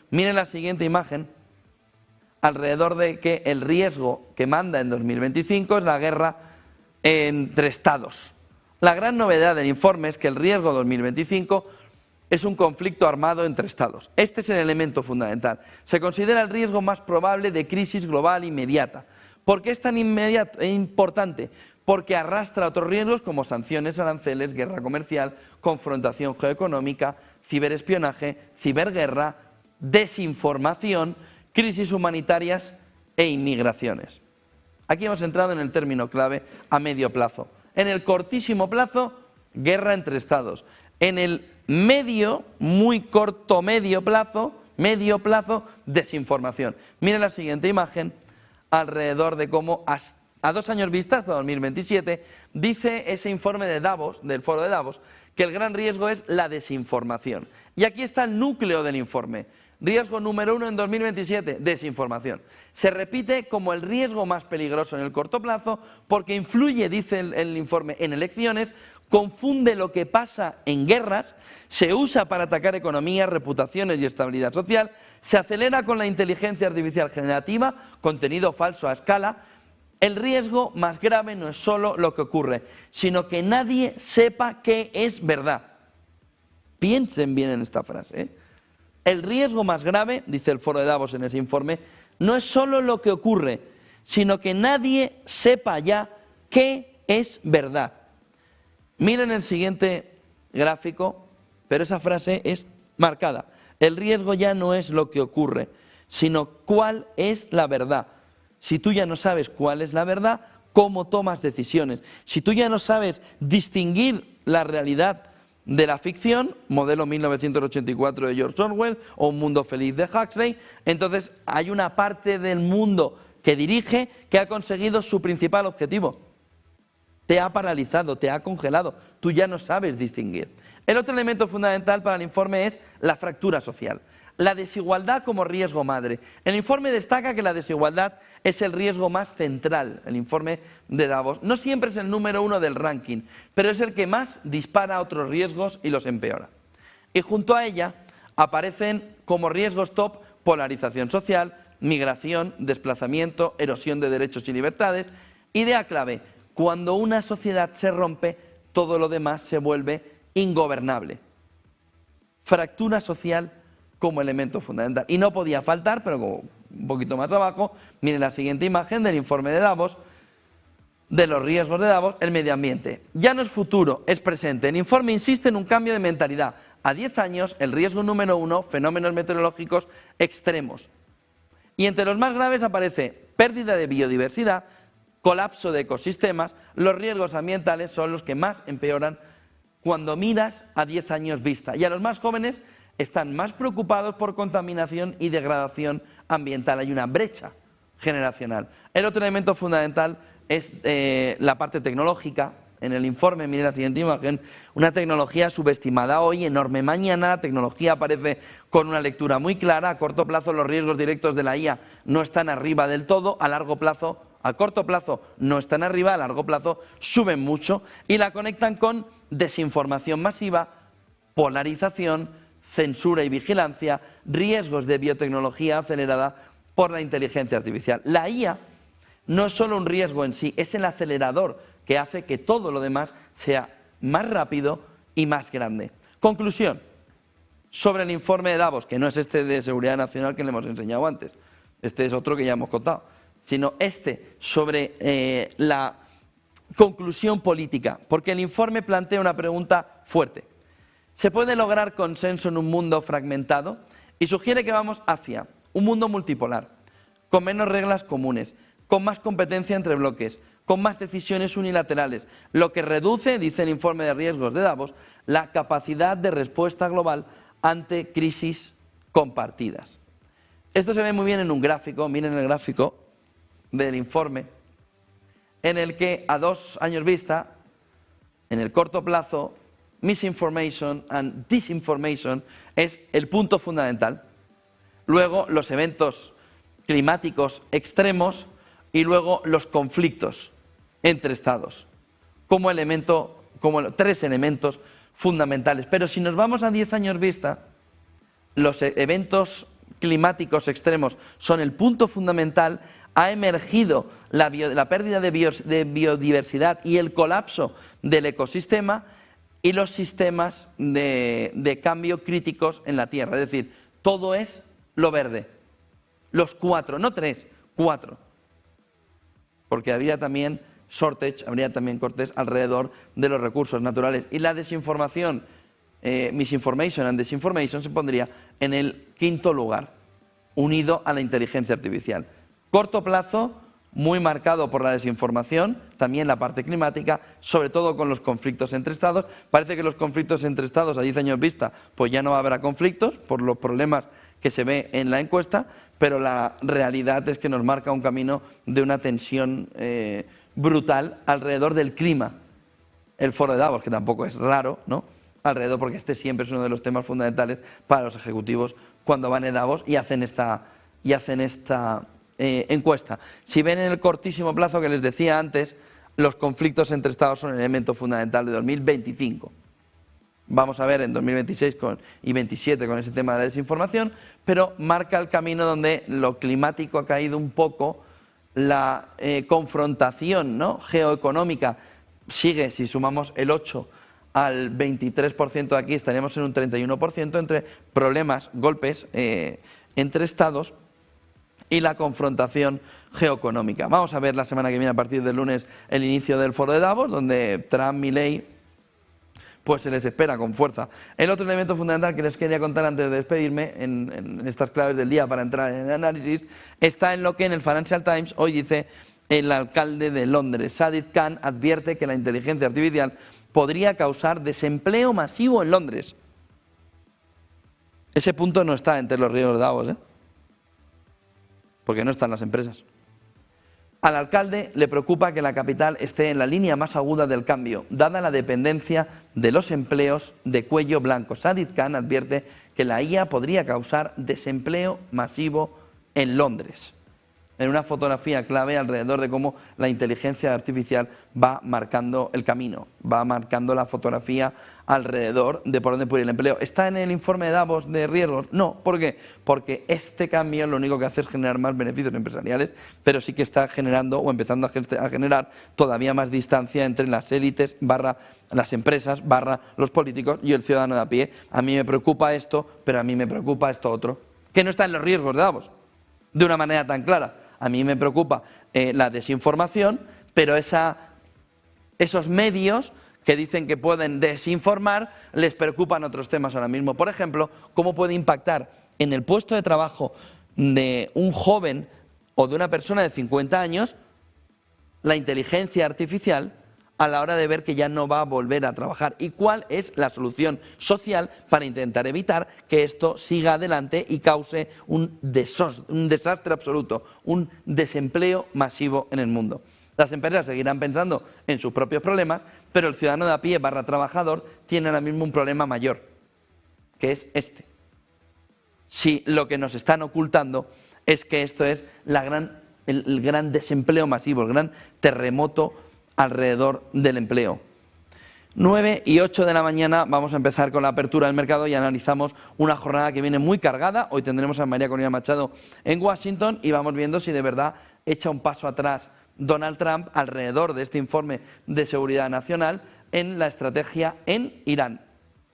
Miren la siguiente imagen, alrededor de que el riesgo que manda en 2025 es la guerra entre estados. La gran novedad del informe es que el riesgo 2025 es un conflicto armado entre estados. Este es el elemento fundamental. Se considera el riesgo más probable de crisis global inmediata. ¿Por qué es tan importante? Porque arrastra otros riesgos como sanciones, aranceles, guerra comercial, confrontación geoeconómica, ciberespionaje, ciberguerra, desinformación, crisis humanitarias e inmigraciones. Aquí hemos entrado en el término clave a medio plazo. En el cortísimo plazo, guerra entre estados. En el medio, muy corto medio plazo, desinformación. Miren la siguiente imagen, alrededor de cómo a 2 años vista, hasta 2027, dice ese informe de Davos, del foro de Davos, que el gran riesgo es la desinformación. Y aquí está el núcleo del informe. Riesgo número 1 en 2027, desinformación. Se repite como el riesgo más peligroso en el corto plazo porque influye, dice el informe, en elecciones, confunde lo que pasa en guerras, se usa para atacar economías, reputaciones y estabilidad social, se acelera con la inteligencia artificial generativa, contenido falso a escala. El riesgo más grave no es solo lo que ocurre, sino que nadie sepa qué es verdad. Piensen bien en esta frase, ¿eh? El riesgo más grave, dice el foro de Davos en ese informe, no es solo lo que ocurre, sino que nadie sepa ya qué es verdad. Miren el siguiente gráfico, pero esa frase es marcada. El riesgo ya no es lo que ocurre, sino cuál es la verdad. Si tú ya no sabes cuál es la verdad, ¿cómo tomas decisiones? Si tú ya no sabes distinguir la realidad de la ficción, modelo 1984 de George Orwell o Un mundo feliz de Huxley, entonces hay una parte del mundo que dirige que ha conseguido su principal objetivo. Te ha paralizado, te ha congelado, tú ya no sabes distinguir. El otro elemento fundamental para el informe es la fractura social. La desigualdad como riesgo madre. El informe destaca que la desigualdad es el riesgo más central, el informe de Davos. No siempre es el número 1 del ranking, pero es el que más dispara otros riesgos y los empeora. Y junto a ella aparecen como riesgos top polarización social, migración, desplazamiento, erosión de derechos y libertades. Idea clave, cuando una sociedad se rompe, todo lo demás se vuelve ingobernable. Fractura social como elemento fundamental. Y no podía faltar, pero como un poquito más abajo, miren la siguiente imagen del informe de Davos, de los riesgos de Davos, el medio ambiente. Ya no es futuro, es presente. El informe insiste en un cambio de mentalidad. A 10 años, el riesgo número 1, fenómenos meteorológicos extremos. Y entre los más graves aparece pérdida de biodiversidad, colapso de ecosistemas. Los riesgos ambientales son los que más empeoran cuando miras a 10 años vista. Y a los más jóvenes están más preocupados por contaminación y degradación ambiental. Hay una brecha generacional. El otro elemento fundamental es la parte tecnológica. En el informe, miren la siguiente imagen, una tecnología subestimada hoy, enorme mañana. La tecnología aparece con una lectura muy clara. A corto plazo los riesgos directos de la IA no están arriba del todo. A corto plazo no están arriba, a largo plazo suben mucho y la conectan con desinformación masiva, polarización, censura y vigilancia, riesgos de biotecnología acelerada por la inteligencia artificial. La IA no es solo un riesgo en sí, es el acelerador que hace que todo lo demás sea más rápido y más grande. Conclusión sobre el informe de Davos, que no es este de seguridad nacional que le hemos enseñado antes, este es otro que ya hemos contado, sino este sobre la conclusión política, porque el informe plantea una pregunta fuerte. ¿Se puede lograr consenso en un mundo fragmentado? Y sugiere que vamos hacia un mundo multipolar, con menos reglas comunes, con más competencia entre bloques, con más decisiones unilaterales, lo que reduce, dice el informe de riesgos de Davos, la capacidad de respuesta global ante crisis compartidas. Esto se ve muy bien en un gráfico, miren el gráfico del informe, en el que a 2 años vista, en el corto plazo, misinformation and disinformation es el punto fundamental. Luego los eventos climáticos extremos y luego los conflictos entre estados como 3 elementos fundamentales. Pero si nos vamos a 10 años vista, los eventos climáticos extremos son el punto fundamental, ha emergido la pérdida de biodiversidad y el colapso del ecosistema y los sistemas de cambio críticos en la Tierra. Es decir, todo es lo verde. Los 4, no 3, 4. Porque habría también shortage, habría también cortes alrededor de los recursos naturales. Y la desinformación, misinformation and disinformation, se pondría en el 5º lugar, unido a la inteligencia artificial. Corto plazo, muy marcado por la desinformación, también la parte climática, sobre todo con los conflictos entre Estados. Parece que los conflictos entre Estados a 10 años vista, pues ya no habrá conflictos por los problemas que se ve en la encuesta, pero la realidad es que nos marca un camino de una tensión brutal alrededor del clima. El foro de Davos, que tampoco es raro, ¿no? Alrededor, porque este siempre es uno de los temas fundamentales para los ejecutivos cuando van a Davos y hacen esta encuesta. Si ven en el cortísimo plazo que les decía antes, los conflictos entre Estados son el elemento fundamental de 2025. Vamos a ver en 2026 y 2027 con ese tema de la desinformación, pero marca el camino donde lo climático ha caído un poco, la confrontación, ¿no?, geoeconómica sigue. Si sumamos el 8 al 23% de aquí, estaríamos en un 31% entre problemas, golpes entre Estados y la confrontación geoeconómica. Vamos a ver la semana que viene, a partir del lunes, el inicio del foro de Davos, donde Trump, Milei, pues se les espera con fuerza. El otro elemento fundamental que les quería contar antes de despedirme, en estas claves del día para entrar en el análisis, está en lo que en el Financial Times hoy dice el alcalde de Londres. Sadiq Khan advierte que la inteligencia artificial podría causar desempleo masivo en Londres. Ese punto no está entre los riesgos de Davos, porque no están las empresas. Al alcalde le preocupa que la capital esté en la línea más aguda del cambio, dada la dependencia de los empleos de cuello blanco. Sadiq Khan advierte que la IA podría causar desempleo masivo en Londres, en una fotografía clave alrededor de cómo la inteligencia artificial va marcando el camino, va marcando la fotografía alrededor de por dónde puede ir el empleo. ¿Está en el informe de Davos de riesgos? No. ¿Por qué? Porque este cambio lo único que hace es generar más beneficios empresariales, pero sí que está generando o empezando a generar todavía más distancia entre las élites barra las empresas barra los políticos y el ciudadano de a pie. A mí me preocupa esto, pero a mí me preocupa esto otro, que no está en los riesgos de Davos de una manera tan clara. A mí me preocupa la desinformación, pero esos medios que dicen que pueden desinformar, les preocupan otros temas ahora mismo. Por ejemplo, cómo puede impactar en el puesto de trabajo de un joven o de una persona de 50 años la inteligencia artificial a la hora de ver que ya no va a volver a trabajar, y cuál es la solución social para intentar evitar que esto siga adelante y cause un desastre absoluto, un desempleo masivo en el mundo. Las empresas seguirán pensando en sus propios problemas, pero el ciudadano de a pie barra trabajador tiene ahora mismo un problema mayor, que es este. Si lo que nos están ocultando es que esto es el gran desempleo masivo, el gran terremoto alrededor del empleo. 9 y 8 de la mañana vamos a empezar con la apertura del mercado y analizamos una jornada que viene muy cargada. Hoy tendremos a María Corina Machado en Washington y vamos viendo si de verdad echa un paso atrás Donald Trump alrededor de este informe de seguridad nacional en la estrategia en Irán.